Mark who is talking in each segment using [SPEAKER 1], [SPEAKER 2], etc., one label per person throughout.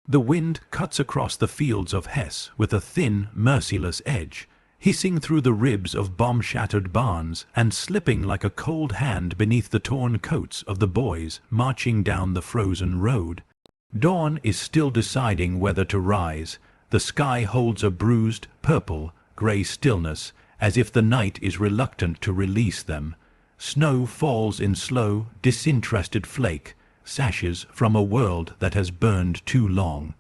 [SPEAKER 1] The wind cuts across the fields of Hesse with a thin, merciless edge, hissing through the ribs of bomb-shattered barns and slipping like a cold hand beneath the torn coats of the boys marching down the frozen road. Dawn is still deciding whether to rise. The sky holds a bruised, purple, grey stillness, as if the night is reluctant to release them. Snow falls in slow, disinterested flake, sashes from a world that has burned too long.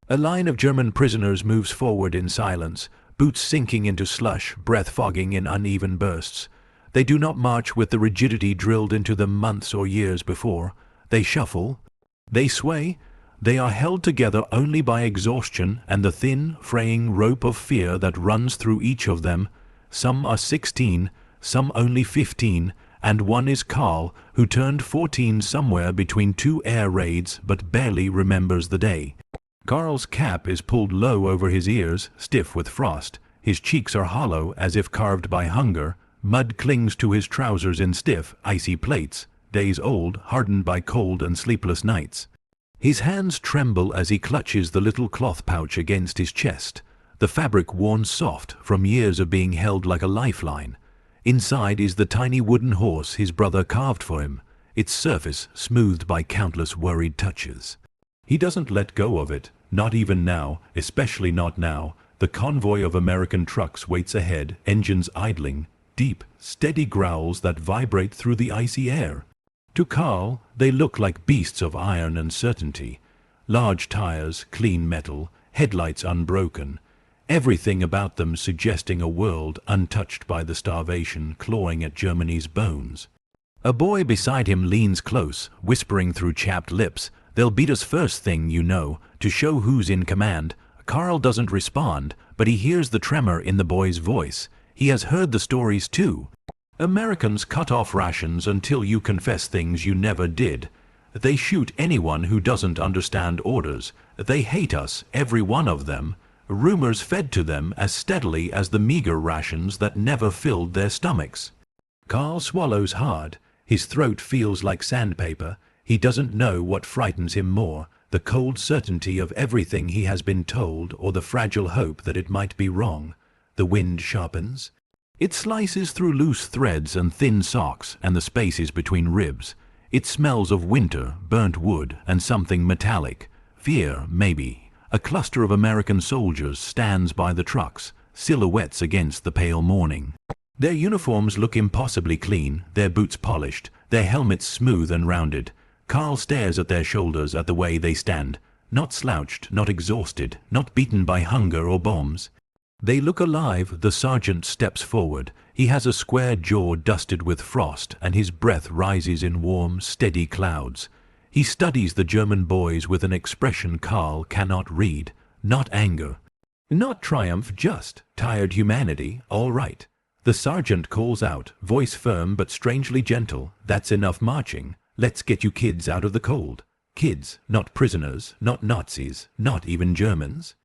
[SPEAKER 1] A line of German prisoners moves forward in silence, boots sinking into slush, breath fogging in uneven bursts. They do not march with the rigidity drilled into them months or years before. They shuffle. They sway. They are held together only by exhaustion and the thin, fraying rope of fear that runs through each of them. Some are 16, some only 15, and one is Karl, who turned 14 somewhere between two air raids but barely remembers the day. Karl's cap is pulled low over his ears, stiff with frost. His cheeks are hollow as if carved by hunger. Mud clings to his trousers in stiff, icy plates, days old, hardened by cold and sleepless nights. His hands tremble as he clutches the little cloth pouch against his chest, the fabric worn soft from years of being held like a lifeline. Inside is the tiny wooden horse his brother carved for him, its surface smoothed by countless worried touches. He doesn't let go of it, not even now, especially not now. The convoy of American trucks waits ahead, engines idling, deep, steady growls that vibrate through the icy air. To Karl, they look like beasts of iron and certainty. Large tires, clean metal, headlights unbroken. Everything about them suggesting a world untouched by the starvation clawing at Germany's bones. A boy beside him leans close, whispering through chapped lips, "They'll beat us first thing, you know," to show who's in command. Karl doesn't respond, but he hears the tremor in the boy's voice. He has heard the stories too. Americans cut off rations until you confess things you never did. They shoot anyone who doesn't understand orders. They hate us, every one of them. Rumors fed to them as steadily as the meager rations that never filled their stomachs. Karl swallows hard. His throat feels like sandpaper. He doesn't know what frightens him more, the cold certainty of everything he has been told or the fragile hope that it might be wrong. The wind sharpens. It slices through loose threads and thin socks and the spaces between ribs. It smells of winter, burnt wood, and something metallic. Fear, maybe. A cluster of American soldiers stands by the trucks, silhouettes against the pale morning. Their uniforms look impossibly clean, their boots polished, their helmets smooth and rounded. Karl stares at their shoulders at the way they stand, not slouched, not exhausted, not beaten by hunger or bombs. They look alive. The sergeant steps forward. He has a square jaw dusted with frost, and his breath rises in warm, steady clouds. He studies the German boys with an expression Karl cannot read. Not anger, not triumph, just tired humanity. All right. The sergeant calls out, voice firm but strangely gentle, "That's enough marching. Let's get you kids out of the cold." Kids, not prisoners, not Nazis, not even Germans.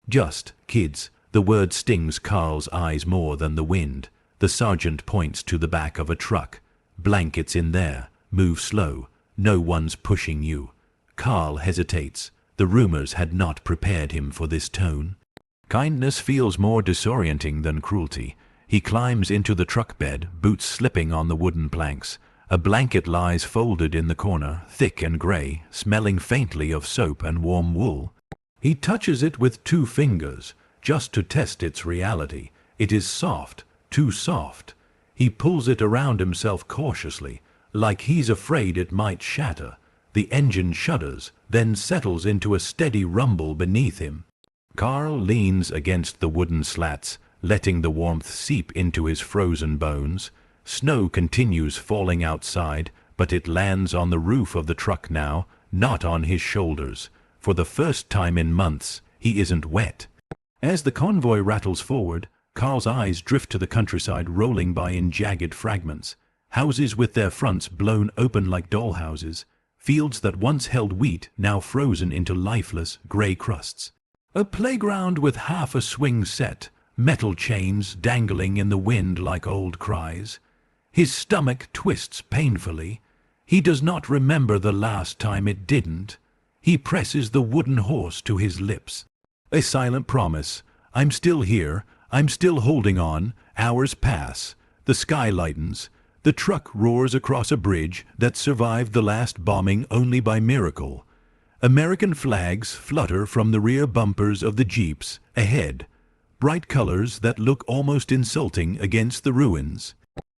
[SPEAKER 1] Just kids. The word stings Karl's eyes more than the wind. The sergeant points to the back of a truck. "Blankets in there. Move slow. No one's pushing you." Karl hesitates. The rumors had not prepared him for this tone. Kindness feels more disorienting than cruelty. He climbs into the truck bed, boots slipping on the wooden planks. A blanket lies folded in the corner, thick and grey, smelling faintly of soap and warm wool. He touches it with 2 fingers, just to test its reality. It is soft, too soft. He pulls it around himself cautiously, like he's afraid it might shatter. The engine shudders, then settles into a steady rumble beneath him. Karl leans against the wooden slats, letting the warmth seep into his frozen bones. Snow continues falling outside, but it lands on the roof of the truck now, not on his shoulders. For the first time in months, he isn't wet. As the convoy rattles forward, Karl's eyes drift to the countryside rolling by in jagged fragments. Houses with their fronts blown open like dollhouses. Fields that once held wheat, now frozen into lifeless, grey crusts. A playground with half a swing set, metal chains dangling in the wind like old cries. His stomach twists painfully. He does not remember the last time it didn't. He presses the wooden horse to his lips. A silent promise. I'm still here. I'm still holding on. Hours pass. The sky lightens. The truck roars across a bridge that survived the last bombing only by miracle. American flags flutter from the rear bumpers of the jeeps ahead, bright colors that look almost insulting against the ruins.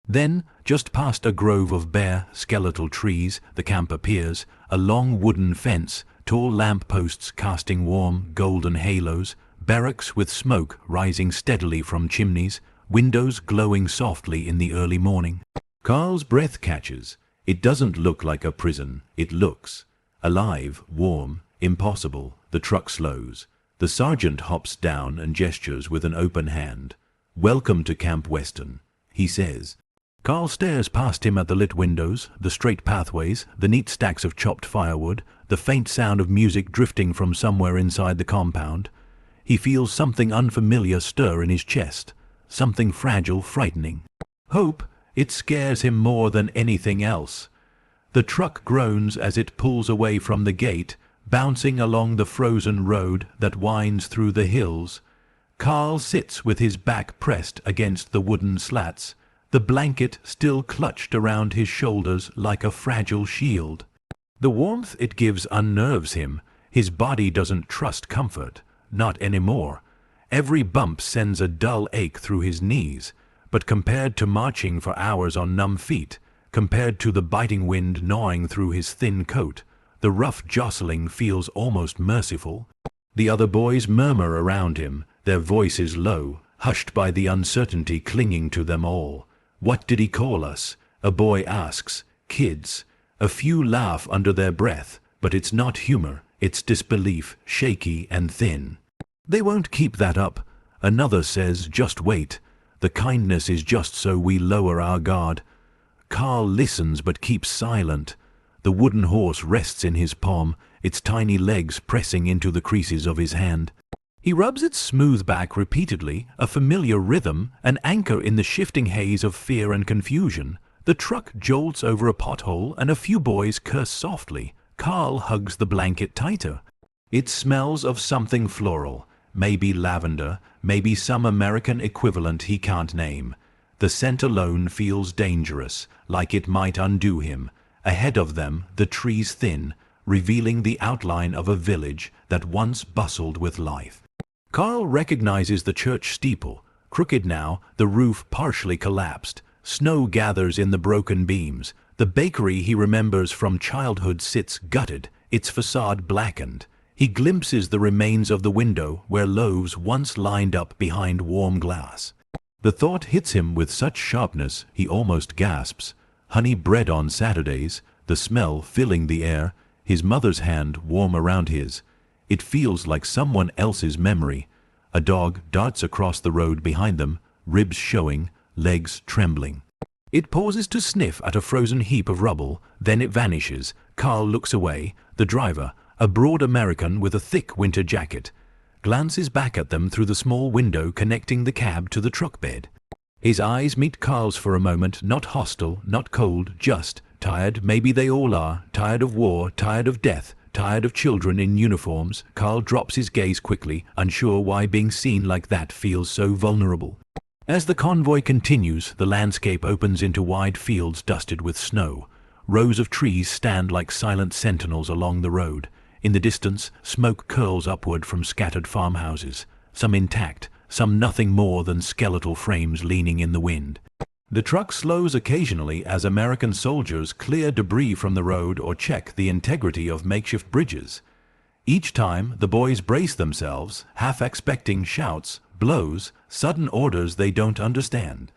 [SPEAKER 1] Then, just past a grove of bare, skeletal trees, the camp appears, a long wooden fence, tall lamp-posts casting warm, golden halos, barracks with smoke rising steadily from chimneys, windows glowing softly in the early morning. Carl's breath catches. It doesn't look like a prison. It looks alive, warm, impossible. The truck slows. The sergeant hops down and gestures with an open hand. "Welcome to Camp Western," he says. Carl stares past him at the lit windows, the straight pathways, the neat stacks of chopped firewood, the faint sound of music drifting from somewhere inside the compound. He feels something unfamiliar stir in his chest, something fragile, frightening. Hope. It scares him more than anything else. The truck groans as it pulls away from the gate, bouncing along the frozen road that winds through the hills. Carl sits with his back pressed against the wooden slats, the blanket still clutched around his shoulders like a fragile shield. The warmth it gives unnerves him. His body doesn't trust comfort, not anymore. Every bump sends a dull ache through his knees. But compared to marching for hours on numb feet, compared to the biting wind gnawing through his thin coat, the rough jostling feels almost merciful. The other boys murmur around him, their voices low, hushed by the uncertainty clinging to them all. "What did he call us?" a boy asks. "Kids." A few laugh under their breath, but it's not humor, it's disbelief, shaky and thin. "They won't keep that up." Another says, "Just wait. The kindness is just so we lower our guard." Carl listens but keeps silent. The wooden horse rests in his palm, its tiny legs pressing into the creases of his hand. He rubs its smooth back repeatedly, a familiar rhythm, an anchor in the shifting haze of fear and confusion. The truck jolts over a pothole and a few boys curse softly. Carl hugs the blanket tighter. It smells of something floral. Maybe lavender, maybe some American equivalent he can't name. The scent alone feels dangerous, like it might undo him. Ahead of them, the trees thin, revealing the outline of a village that once bustled with life. Carl recognizes the church steeple, crooked now, the roof partially collapsed. Snow gathers in the broken beams. The bakery he remembers from childhood sits gutted, its facade blackened. He glimpses the remains of the window where loaves once lined up behind warm glass. The thought hits him with such sharpness he almost gasps. Honey bread on Saturdays, the smell filling the air, his mother's hand warm around his. It feels like someone else's memory. A dog darts across the road behind them, ribs showing, legs trembling. It pauses to sniff at a frozen heap of rubble, then it vanishes. Carl looks away. The driver, a broad American with a thick winter jacket, glances back at them through the small window connecting the cab to the truck bed. His eyes meet Carl's for a moment, not hostile, not cold, just tired. Maybe they all are, tired of war, tired of death, tired of children in uniforms. Carl drops his gaze quickly, unsure why being seen like that feels so vulnerable. As the convoy continues, the landscape opens into wide fields dusted with snow. Rows of trees stand like silent sentinels along the road. In the distance, smoke curls upward from scattered farmhouses, some intact, some nothing more than skeletal frames leaning in the wind. The truck slows occasionally as American soldiers clear debris from the road or check the integrity of makeshift bridges. Each time, the boys brace themselves, half expecting shouts, blows, sudden orders they don't understand.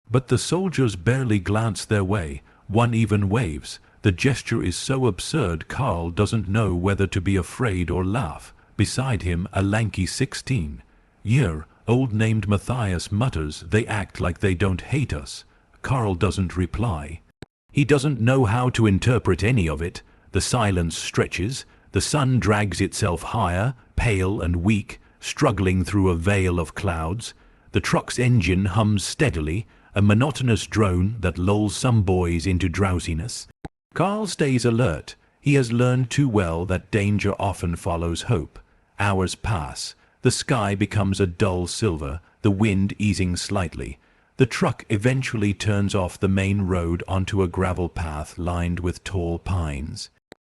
[SPEAKER 1] But the soldiers barely glance their way. One even waves. The gesture is so absurd Carl doesn't know whether to be afraid or laugh. Beside him, a lanky 16-year-old named Matthias mutters, "They act like they don't hate us." Carl doesn't reply. He doesn't know how to interpret any of it. The silence stretches. The sun drags itself higher, pale and weak, struggling through a veil of clouds. The truck's engine hums steadily, a monotonous drone that lulls some boys into drowsiness. Carl stays alert. He has learned too well that danger often follows hope. Hours pass. The sky becomes a dull silver, the wind easing slightly. The truck eventually turns off the main road onto a gravel path lined with tall pines.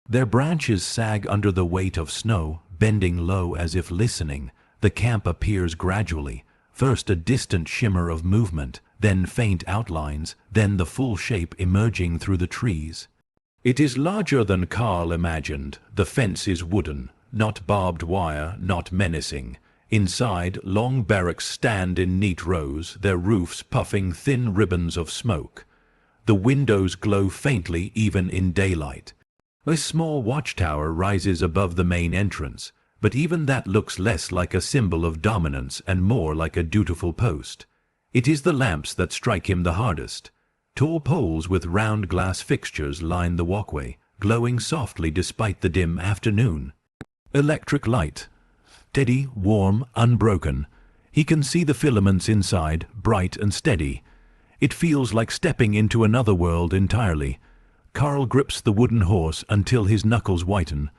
[SPEAKER 1] Their branches sag under the weight of snow, bending low as if listening. The camp appears gradually. First a distant shimmer of movement, then faint outlines, then the full shape emerging through the trees. It is larger than Carl imagined. The fence is wooden, not barbed wire, not menacing. Inside, long barracks stand in neat rows, their roofs puffing thin ribbons of smoke. The windows glow faintly even in daylight. A small watchtower rises above the main entrance, but even that looks less like a symbol of dominance and more like a dutiful post. It is the lamps that strike him the hardest. Tall poles with round glass fixtures line the walkway, glowing softly despite the dim afternoon. Electric light. Steady, warm, unbroken. He can see the filaments inside, bright and steady. It feels like stepping into another world entirely. Carl grips the wooden horse until his knuckles whiten.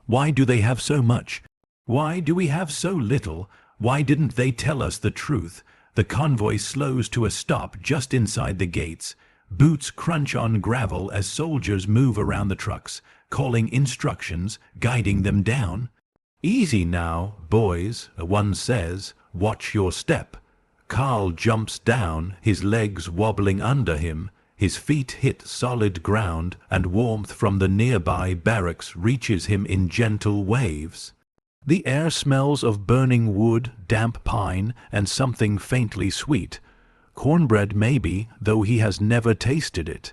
[SPEAKER 1] Why do they have so much? Why do we have so little? Why didn't they tell us the truth? The convoy slows to a stop just inside the gates. Boots crunch on gravel as soldiers move around the trucks, calling instructions, guiding them down. "Easy now, boys," one says. "Watch your step." Carl jumps down, his legs wobbling under him. His feet hit solid ground, and warmth from the nearby barracks reaches him in gentle waves. The air smells of burning wood, damp pine, and something faintly sweet. Cornbread maybe, though he has never tasted it.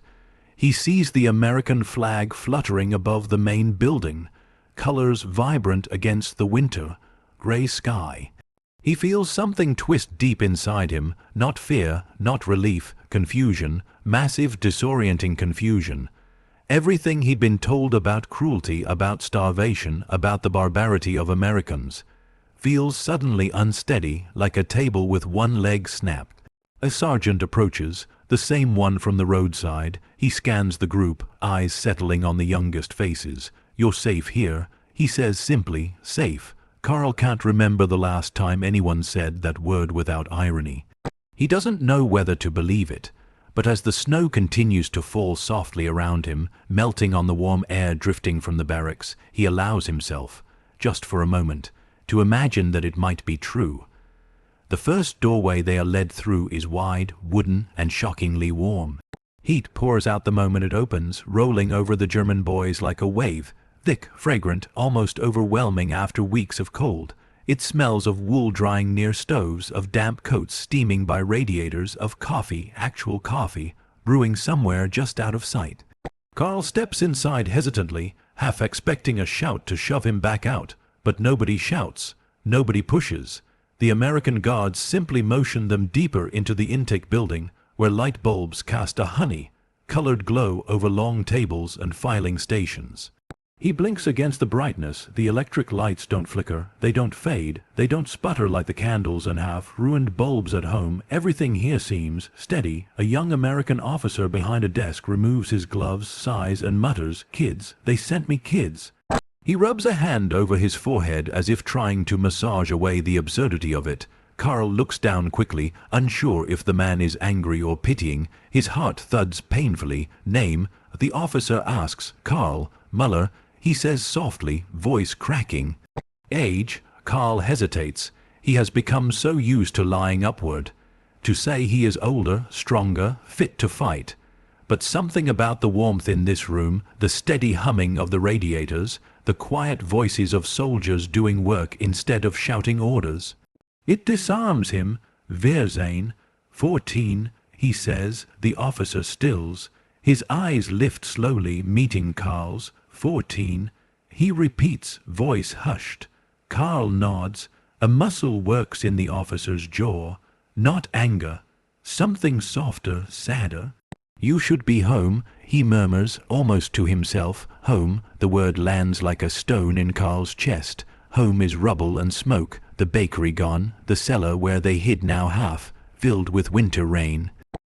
[SPEAKER 1] He sees the American flag fluttering above the main building, colors vibrant against the winter, gray sky. He feels something twist deep inside him, not fear, not relief, confusion, massive disorienting confusion. Everything he'd been told about cruelty, about starvation, about the barbarity of Americans, feels suddenly unsteady, like a table with one leg snapped. A sergeant approaches, the same one from the roadside. He scans the group, eyes settling on the youngest faces. "You're safe here," he says simply, "safe." Carl can't remember the last time anyone said that word without irony. He doesn't know whether to believe it, but as the snow continues to fall softly around him, melting on the warm air drifting from the barracks, he allows himself, just for a moment, to imagine that it might be true. The first doorway they are led through is wide, wooden, and shockingly warm. Heat pours out the moment it opens, rolling over the German boys like a wave, thick, fragrant, almost overwhelming after weeks of cold. It smells of wool drying near stoves, of damp coats steaming by radiators, of coffee, actual coffee, brewing somewhere just out of sight. Carl steps inside hesitantly, half expecting a shout to shove him back out, but nobody shouts, nobody pushes. The American guards simply motion them deeper into the intake building, where light bulbs cast a honey-colored glow over long tables and filing stations. He blinks against the brightness. The electric lights don't flicker, they don't fade, they don't sputter like the candles and half-ruined bulbs at home. Everything here seems steady. A young American officer behind a desk removes his gloves, sighs, and mutters, "Kids, they sent me kids." He rubs a hand over his forehead as if trying to massage away the absurdity of it. Carl looks down quickly, unsure if the man is angry or pitying. His heart thuds painfully. "Name?" The officer asks. "Carl Muller," he says softly, voice cracking. "Age?" Carl hesitates. He has become so used to lying upward. To say he is older, stronger, fit to fight. But something about the warmth in this room, the steady humming of the radiators, the quiet voices of soldiers doing work instead of shouting orders. It disarms him. "Verzane, 14, he says. The officer stills. His eyes lift slowly, meeting Carl's. 14. He repeats, voice hushed. Carl nods. A muscle works in the officer's jaw. Not anger. Something softer, sadder. "You should be home," he murmurs, almost to himself. Home, the word lands like a stone in Carl's chest. Home is rubble and smoke, the bakery gone, the cellar where they hid now half, filled with winter rain.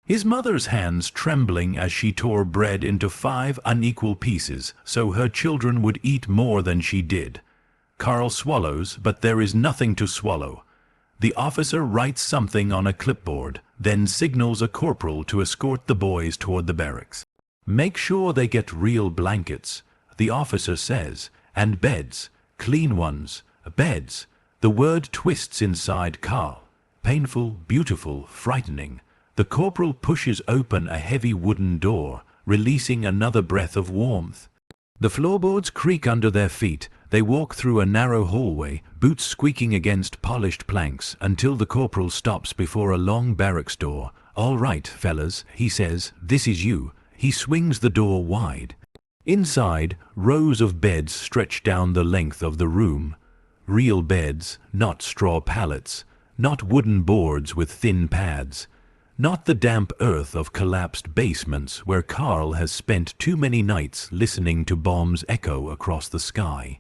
[SPEAKER 1] His mother's hands trembling as she tore bread into 5 unequal pieces so her children would eat more than she did. Carl swallows, but there is nothing to swallow. The officer writes something on a clipboard, then signals a corporal to escort the boys toward the barracks. Make sure they get real blankets, the officer says, and beds, clean ones, beds. The word twists inside Carl. Painful, beautiful, frightening. The corporal pushes open a heavy wooden door, releasing another breath of warmth. The floorboards creak under their feet. They walk through a narrow hallway, boots squeaking against polished planks, until the corporal stops before a long barracks door. "All right, fellas," he says, "this is you." He swings the door wide. Inside, rows of beds stretch down the length of the room. Real beds, not straw pallets, not wooden boards with thin pads, not the damp earth of collapsed basements where Carl has spent too many nights listening to bombs echo across the sky.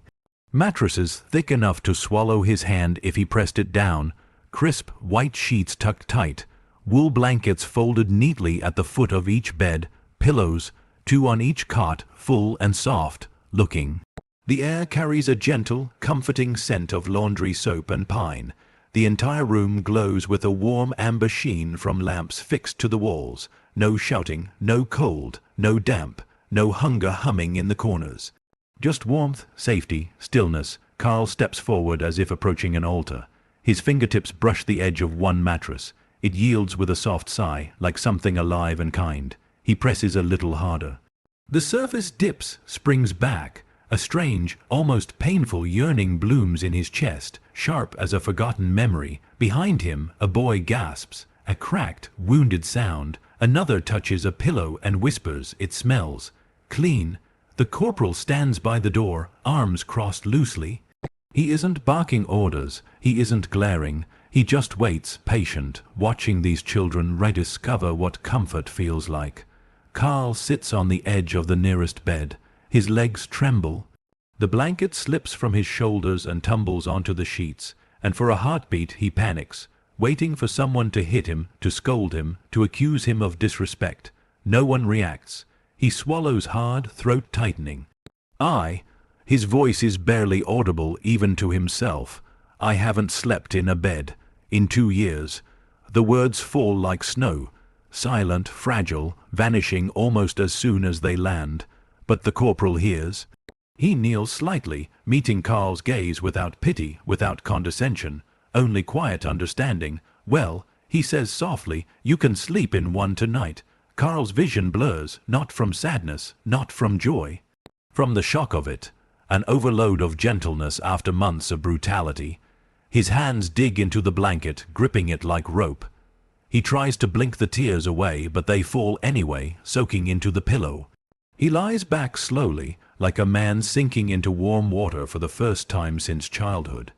[SPEAKER 1] Mattresses thick enough to swallow his hand if he pressed it down, crisp white sheets tucked tight, wool blankets folded neatly at the foot of each bed, pillows, 2 on each cot, full and soft looking. The air carries a gentle, comforting scent of laundry soap and pine. The entire room glows with a warm amber sheen from lamps fixed to the walls. No shouting, no cold, no damp, no hunger humming in the corners. Just warmth, safety, stillness. Carl steps forward as if approaching an altar. His fingertips brush the edge of one mattress. It yields with a soft sigh, like something alive and kind. He presses a little harder. The surface dips, springs back. A strange, almost painful yearning blooms in his chest, sharp as a forgotten memory. Behind him, a boy gasps. A cracked, wounded sound. Another touches a pillow and whispers, "It smells." Clean. The corporal stands by the door, arms crossed loosely. He isn't barking orders. He isn't glaring. He just waits, patient, watching these children rediscover what comfort feels like. Carl sits on the edge of the nearest bed. His legs tremble. The blanket slips from his shoulders and tumbles onto the sheets, and for a heartbeat he panics, waiting for someone to hit him, to scold him, to accuse him of disrespect. No one reacts. He swallows hard, throat tightening. His voice is barely audible even to himself. "I haven't slept in a bed in 2 years. The words fall like snow, silent, fragile, vanishing almost as soon as they land. But the corporal hears. He kneels slightly, meeting Carl's gaze without pity, without condescension, only quiet understanding. "Well," he says softly, "you can sleep in one tonight." Carl's vision blurs, not from sadness, not from joy. From the shock of it, an overload of gentleness after months of brutality. His hands dig into the blanket, gripping it like rope. He tries to blink the tears away, but they fall anyway, soaking into the pillow. He lies back slowly, like a man sinking into warm water for the first time since childhood.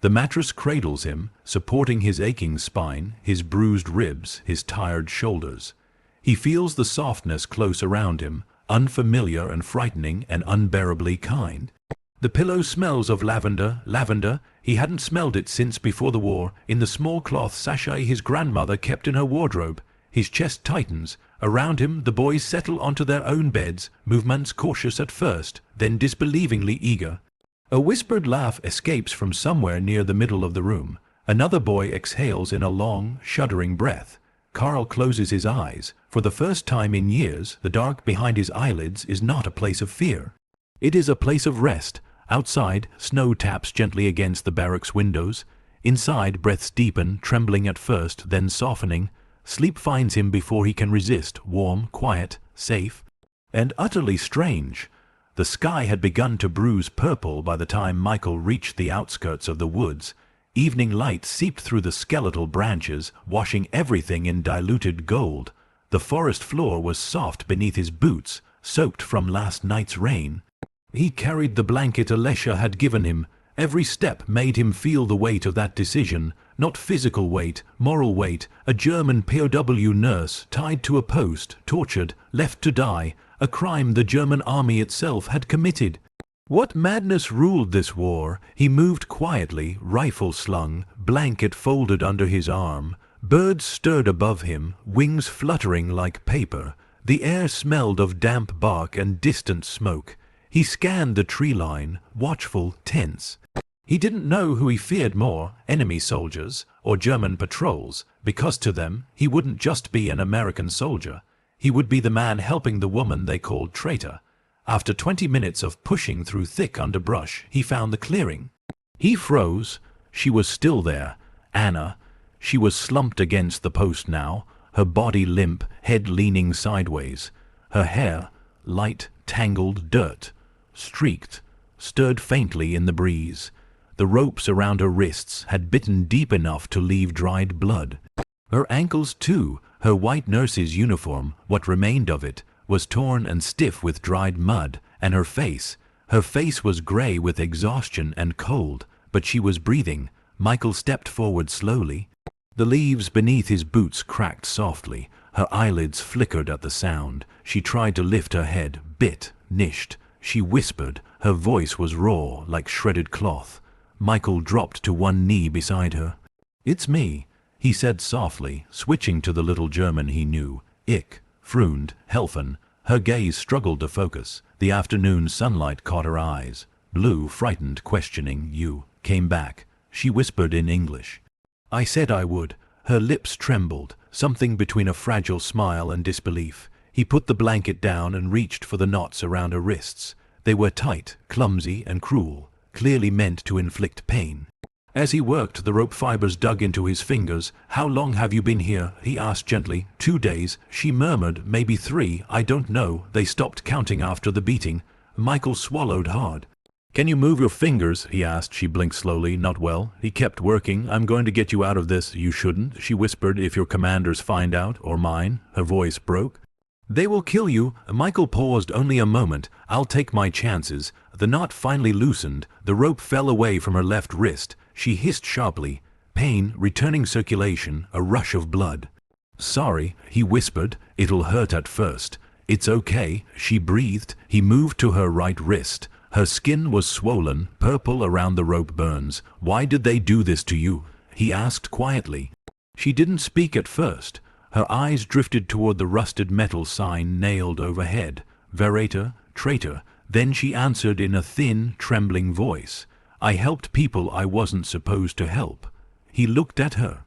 [SPEAKER 1] The mattress cradles him, supporting his aching spine, his bruised ribs, his tired shoulders. He feels the softness close around him, unfamiliar and frightening and unbearably kind. The pillow smells of lavender. He hadn't smelled it since before the war, in the small cloth sachet his grandmother kept in her wardrobe. His chest tightens. Around him, the boys settle onto their own beds, movements cautious at first, then disbelievingly eager. A whispered laugh escapes from somewhere near the middle of the room. Another boy exhales in a long, shuddering breath. Carl closes his eyes. For the first time in years, the dark behind his eyelids is not a place of fear. It is a place of rest. Outside, snow taps gently against the barracks windows. Inside, breaths deepen, trembling at first, then softening. Sleep finds him before he can resist, warm, quiet, safe, and utterly strange. The sky had begun to bruise purple by the time Michael reached the outskirts of the woods. Evening light seeped through the skeletal branches, washing everything in diluted gold. The forest floor was soft beneath his boots, soaked from last night's rain. He carried the blanket Alessia had given him. Every step made him feel the weight of that decision, not physical weight, moral weight. A German POW nurse tied to a post, tortured, left to die, a crime the German army itself had committed. What madness ruled this war? He moved quietly, rifle slung, blanket folded under his arm, Birds stirred above him, wings fluttering like paper. The air smelled of damp bark and distant smoke. He scanned the tree line, watchful, tense. He didn't know who he feared more, enemy soldiers or German patrols, because to them he wouldn't just be an American soldier. He would be the man helping the woman they called traitor. After 20 minutes of pushing through thick underbrush, he found the clearing. He froze. She was still there. Anna. She was slumped against the post now, her body limp, head leaning sideways. Her hair, light, tangled dirt, streaked, stirred faintly in the breeze. The ropes around her wrists had bitten deep enough to leave dried blood. Her ankles too, her white nurse's uniform, what remained of it, was torn and stiff with dried mud, and her face was grey with exhaustion and cold, but she was breathing. Michael stepped forward slowly. The leaves beneath his boots cracked softly. Her eyelids flickered at the sound. She tried to lift her head, bit, nished. She whispered. Her voice was raw, like shredded cloth. Michael dropped to one knee beside her. "It's me," he said softly, switching to the little German he knew. "Ich, Freund, helfen." Her gaze struggled to focus. The afternoon sunlight caught her eyes. Blue, frightened, questioning. "You came back," she whispered in English. "I said I would." Her lips trembled, something between a fragile smile and disbelief. He put the blanket down and reached for the knots around her wrists. They were tight, clumsy, and cruel, clearly meant to inflict pain. As he worked, the rope fibers dug into his fingers. "How long have you been here?" he asked gently. "2 days," she murmured. "Maybe 3, I don't know." They stopped counting after the beating. Michael swallowed hard. "Can you move your fingers?" he asked. She blinked slowly. "Not well." He kept working. "I'm going to get you out of this." "You shouldn't," she whispered. "If your commanders find out, or mine." Her voice broke. "They will kill you." Michael paused only a moment. "I'll take my chances." The knot finally loosened. The rope fell away from her left wrist. She hissed sharply. Pain, returning circulation, a rush of blood. "Sorry," he whispered. "It'll hurt at first." "It's okay," she breathed. He moved to her right wrist. Her skin was swollen, purple around the rope burns. "Why did they do this to you?" he asked quietly. She didn't speak at first. Her eyes drifted toward the rusted metal sign nailed overhead. "Verräter, traitor." Then she answered in a thin, trembling voice. "I helped people I wasn't supposed to help." He looked at her.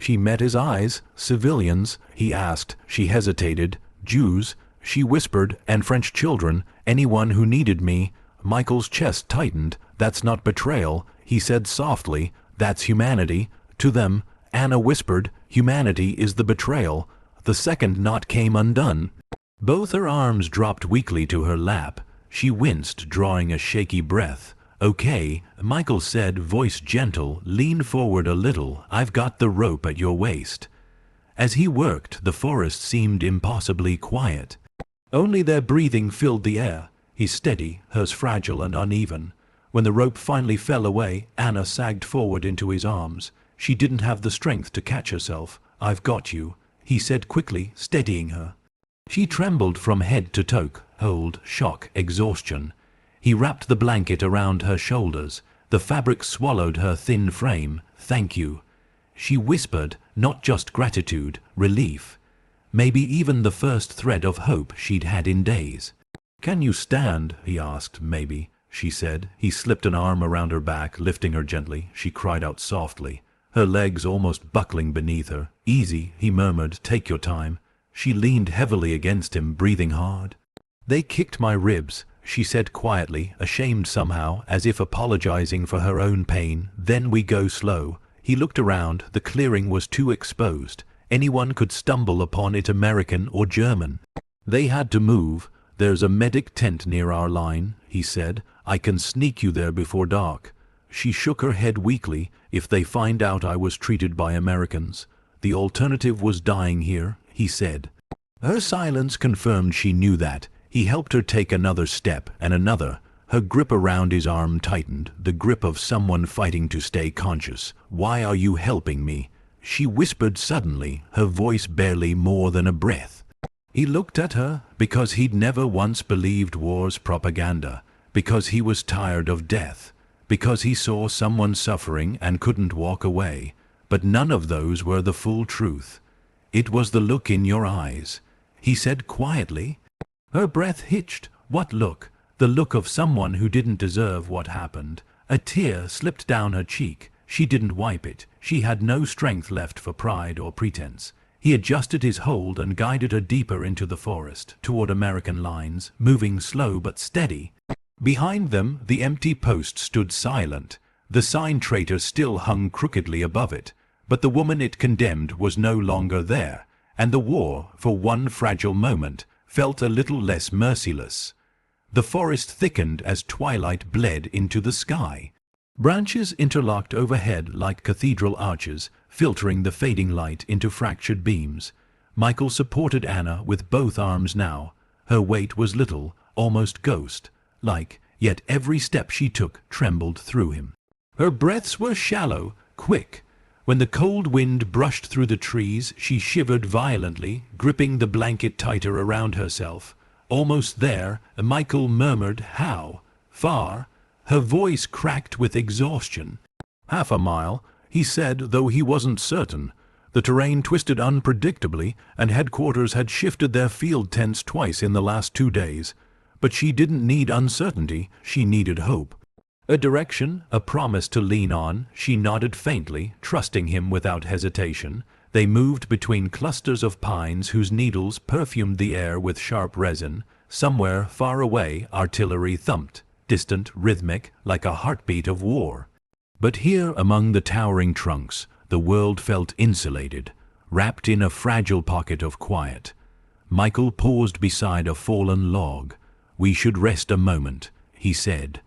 [SPEAKER 1] She met his eyes. "Civilians?" he asked. She hesitated. "Jews," she whispered, "and French children. Anyone who needed me." Michael's chest tightened. "That's not betrayal," he said softly. "That's humanity. To them," Anna whispered, "humanity is the betrayal." The second knot came undone. Both her arms dropped weakly to her lap. She winced, drawing a shaky breath. "Okay," Michael said, voice gentle. "Lean forward a little. I've got the rope at your waist." As he worked, the forest seemed impossibly quiet. Only their breathing filled the air. He steady, hers fragile and uneven. When the rope finally fell away, Anna sagged forward into his arms. She didn't have the strength to catch herself. "I've got you," he said quickly, steadying her. She trembled from head to toe, cold, shock, exhaustion. He wrapped the blanket around her shoulders. The fabric swallowed her thin frame. "Thank you." She whispered, not just gratitude, relief. Maybe even the first thread of hope she'd had in days. "Can you stand?" he asked. "Maybe," she said. He slipped an arm around her back, lifting her gently. She cried out softly, her legs almost buckling beneath her. "Easy," he murmured. "Take your time." She leaned heavily against him, breathing hard. "They kicked my ribs," she said quietly, ashamed somehow, as if apologizing for her own pain. "Then we go slow." He looked around. The clearing was too exposed. Anyone could stumble upon it, American or German. They had to move. "There's a medic tent near our line," he said. "I can sneak you there before dark." She shook her head weakly. "If they find out I was treated by Americans." "The alternative was dying here," he said. Her silence confirmed she knew that. He helped her take another step, and another. Her grip around his arm tightened, the grip of someone fighting to stay conscious. "Why are you helping me?" she whispered suddenly, her voice barely more than a breath. He looked at her, because he'd never once believed war's propaganda, because he was tired of death, because he saw someone suffering and couldn't walk away. but none of those were the full truth. It was the look in your eyes, he said quietly. Her breath hitched. What look? The look of someone who didn't deserve what happened. A tear slipped down her cheek. She didn't wipe it. She had no strength left for pride or pretense. He adjusted his hold and guided her deeper into the forest, toward American lines, moving slow but steady. Behind them, the empty post stood silent. The sign traitor still hung crookedly above it, but the woman it condemned was no longer there, and the war, for one fragile moment, felt a little less merciless. The forest thickened as twilight bled into the sky. Branches interlocked overhead like cathedral arches, filtering the fading light into fractured beams. Michael supported Anna with both arms now. Her weight was little, almost ghost-like, yet every step she took trembled through him. Her breaths were shallow, quick. When the cold wind brushed through the trees, she shivered violently, gripping the blanket tighter around herself. Almost there, Michael murmured, "How? Far?" Her voice cracked with exhaustion. "Half a mile," he said, though he wasn't certain. The terrain twisted unpredictably, and headquarters had shifted their field tents twice in the last 2 days. But she didn't need uncertainty, she needed hope. A direction, a promise to lean on. She nodded faintly, trusting him without hesitation. They moved between clusters of pines whose needles perfumed the air with sharp resin. Somewhere far away, artillery thumped, distant, rhythmic, like a heartbeat of war. But here among the towering trunks, the world felt insulated, wrapped in a fragile pocket of quiet. Michael paused beside a fallen log. "We should rest a moment," he said.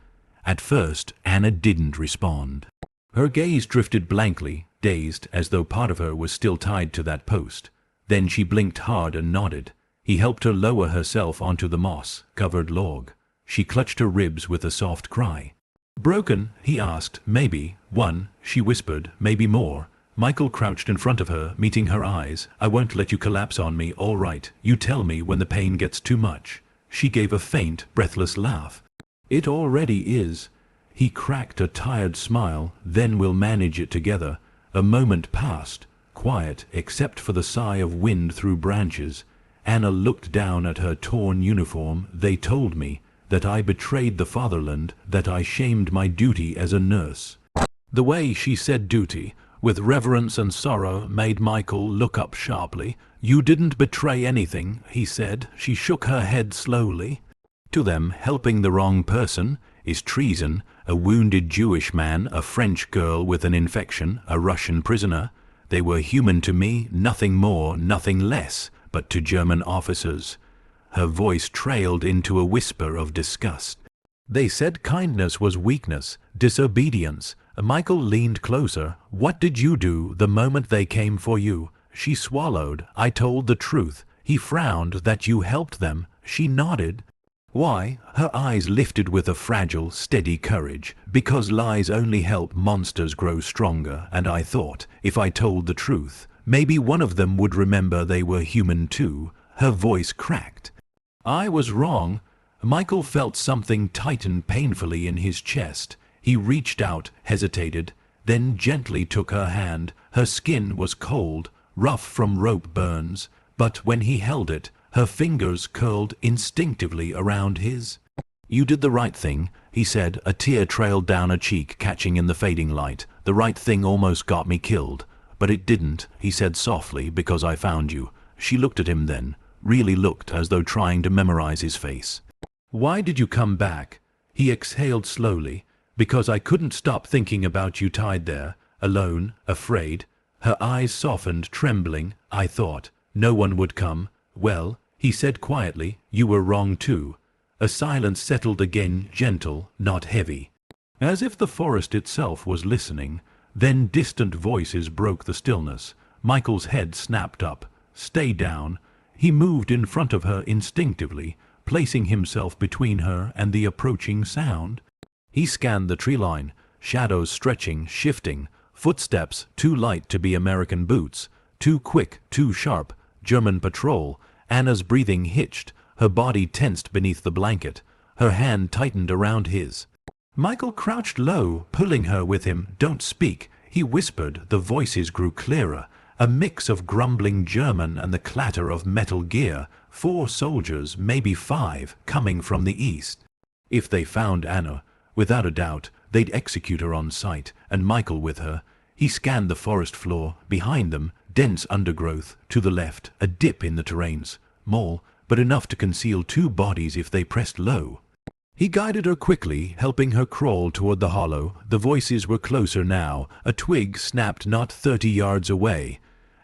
[SPEAKER 1] At first, Anna didn't respond. Her gaze drifted blankly, dazed, as though part of her was still tied to that post. Then she blinked hard and nodded. He helped her lower herself onto the moss-covered log. She clutched her ribs with a soft cry. "Broken?" he asked. "Maybe. One," she whispered. "Maybe more." Michael crouched in front of her, meeting her eyes. "I won't let you collapse on me, all right. You tell me when the pain gets too much." She gave a faint, breathless laugh. "It already is." He cracked a tired smile. "Then we'll manage it together." A moment passed, quiet except for the sigh of wind through branches. Anna looked down at her torn uniform. "They told me that I betrayed the fatherland, that I shamed my duty as a nurse." The way she said duty, with reverence and sorrow, made Michael look up sharply. "You didn't betray anything," he said. She shook her head slowly. "To them, helping the wrong person is treason. A wounded Jewish man, a French girl with an infection, a Russian prisoner. They were human to me, nothing more, nothing less, but to German officers." Her voice trailed into a whisper of disgust. "They said kindness was weakness, disobedience." Michael leaned closer. "What did you do the moment they came for you?" She swallowed. "I told the truth." He frowned. "That you helped them?" She nodded. "Why?" Her eyes lifted with a fragile, steady courage. "Because lies only help monsters grow stronger, and I thought, if I told the truth, maybe one of them would remember they were human too." Her voice cracked. "I was wrong." Michael felt something tighten painfully in his chest. He reached out, hesitated, then gently took her hand. Her skin was cold, rough from rope burns, but when he held it, her fingers curled instinctively around his. "You did the right thing," he said. A tear trailed down her cheek, catching in the fading light. "The right thing almost got me killed. But it didn't," he said softly, "because I found you." She looked at him then, really looked, as though trying to memorize his face. "Why did you come back?" He exhaled slowly. "Because I couldn't stop thinking about you tied there, alone, afraid." Her eyes softened, trembling. "I thought no one would come." "Well," he said quietly, "you were wrong too." A silence settled again, gentle, not heavy, as if the forest itself was listening. Then distant voices broke the stillness. Michael's head snapped up. "Stay down." He moved in front of her instinctively, placing himself between her and the approaching sound. He scanned the tree line, shadows stretching, shifting, footsteps too light to be American boots, too quick, too sharp, German patrol. Anna's breathing hitched, her body tensed beneath the blanket. Her hand tightened around his. Michael crouched low, pulling her with him. "Don't speak." he whispered. The voices grew clearer, a mix of grumbling German and the clatter of metal gear. 4 soldiers, maybe 5, coming from the east. If they found Anna, without a doubt, they'd execute her on sight, and Michael with her. He scanned the forest floor. Behind them, dense undergrowth. To the left, a dip in the terrains. Small, but enough to conceal 2 bodies if they pressed low. He guided her quickly, helping her crawl toward the hollow. The voices were closer now. A twig snapped not 30 yards away.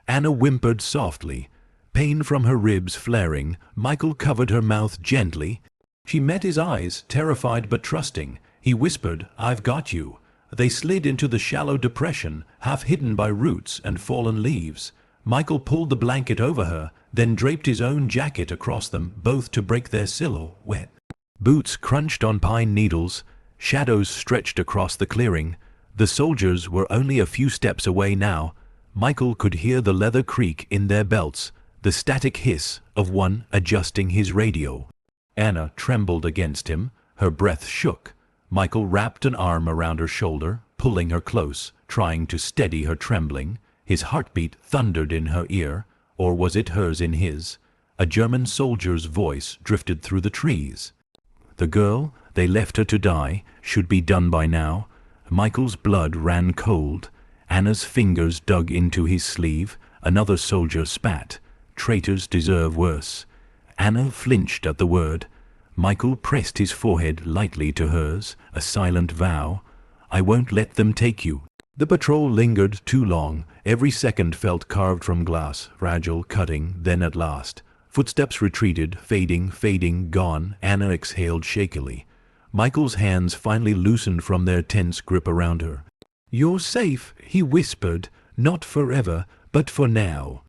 [SPEAKER 1] Anna whimpered softly, pain from her ribs flaring. Michael covered her mouth gently. She met his eyes, terrified but trusting. He whispered, "I've got you." They slid into the shallow depression, half hidden by roots and fallen leaves. Michael pulled the blanket over her, then draped his own jacket across them, both to break their silhouette. Boots crunched on pine needles. Shadows stretched across the clearing. The soldiers were only a few steps away now. Michael could hear the leather creak in their belts, the static hiss of one adjusting his radio. Anna trembled against him. Her breath shook. Michael wrapped an arm around her shoulder, pulling her close, trying to steady her trembling. His heartbeat thundered in her ear, or was it hers in his? A German soldier's voice drifted through the trees. The girl, they left her to die, should be done by now. Michael's blood ran cold. Anna's fingers dug into his sleeve. Another soldier spat. Traitors deserve worse. Anna flinched at the word. Michael pressed his forehead lightly to hers, a silent vow. "I won't let them take you." The patrol lingered too long. Every second felt carved from glass, fragile, cutting. Then at last, footsteps retreated, fading, gone. Anna exhaled shakily. Michael's hands finally loosened from their tense grip around her. "You're safe," he whispered. "Not forever, but for now."